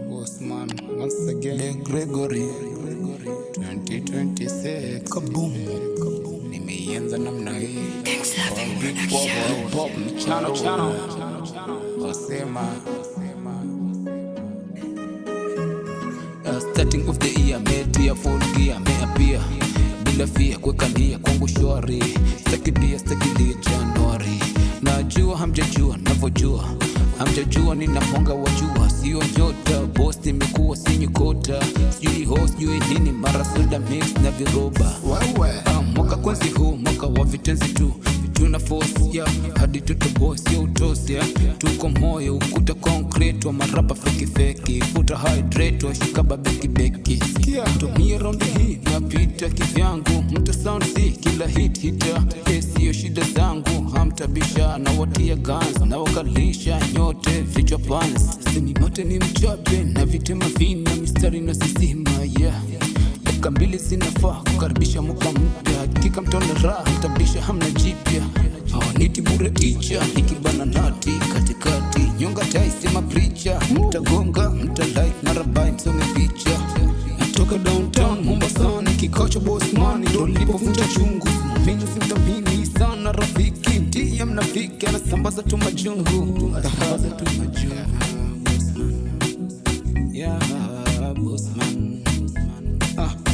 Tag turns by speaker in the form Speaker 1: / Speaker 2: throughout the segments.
Speaker 1: Bossman, once again, Gregory 2026 Kaboom. Nimeianza namna hii Big Pop mchano wasema starting of the year metia full gear meapia bila fia kuweka nia kwangu shwari stakidia Januari. Najua hamjajua navyojua, hamjajua ninaponga wajua, sio nyota boss imekuwa sinyukota, sijui host sijui nini mara soda mix na viroba. Mwaka kwanzi huu mwaka wa vitenzi tu tuna force ya hadi tuto boss ya utosi ya tuko moyo ukuta concrete wa marapa feki futa hydrate wa shikaba beki tumia round hii napita kivyangu mta sound si kila hita sio shida zangu hamtabisha na watia guns na wakalisha nyote vichwa pants sini mote ni mchape na vitema vina mistari na sisima dakika mbili zinafaa kukaribisha mwaka mpya kika mtona raha mtabisha hamna jipya niti bure ticha nikibana nati katikati nyonga tai sema preacher mtagonga mta like marabai msome picha natoka downtown Mombasani kikocha Bossman ndo nilipofunja chungu vinyo simtabini sana rafiki ndiye mnafiki anasambaza tu majungu Bossman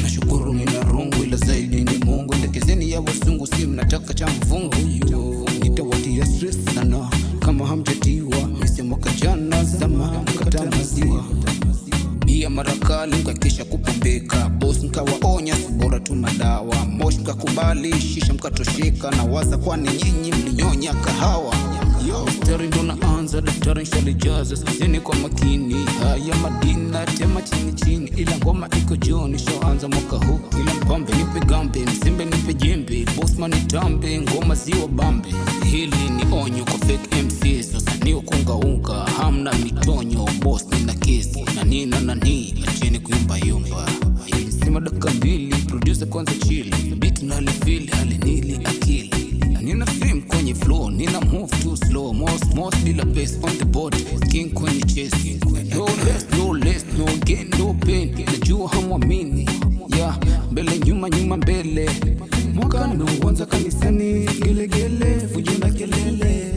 Speaker 1: nashukuru nina rungu ila zaidi ni Mungu ndekezeni ya wasungu si mnataka cha mfungu nitawatia stress sana kama hamjatiwa nisema kajana zama mkata maziwa bia marakali mkakisha kupambeka boss nkawaonya bora tu madawa moshi mkakubali shisha mkatosheka na waza kwani nyinyi mlinyonya kahawa daktari ndo naanza daktari nshalijaza sikizeni kwa makini haya madina tema chini ila ngoma iko juu nishoanza mwaka huu ila mpambe nipe gambe msimbe nipe jembe Bossman nitambe ngoma ziwa bambe hili ni onyo kwa fake MC sasa ni ukungaunga hamna mitonyo boss nina kesi na nani acheni kuyumba sima dakika mbili producer kwanza chili beat nalifili halinili akili nina film kwenye flow, nina move too slow most bila pace on the board king kwenye chest no less, no gain, no pain najua hamwamini mbele nyuma mbele mwaka ndo uanza kanisani gelegele fujo na kelele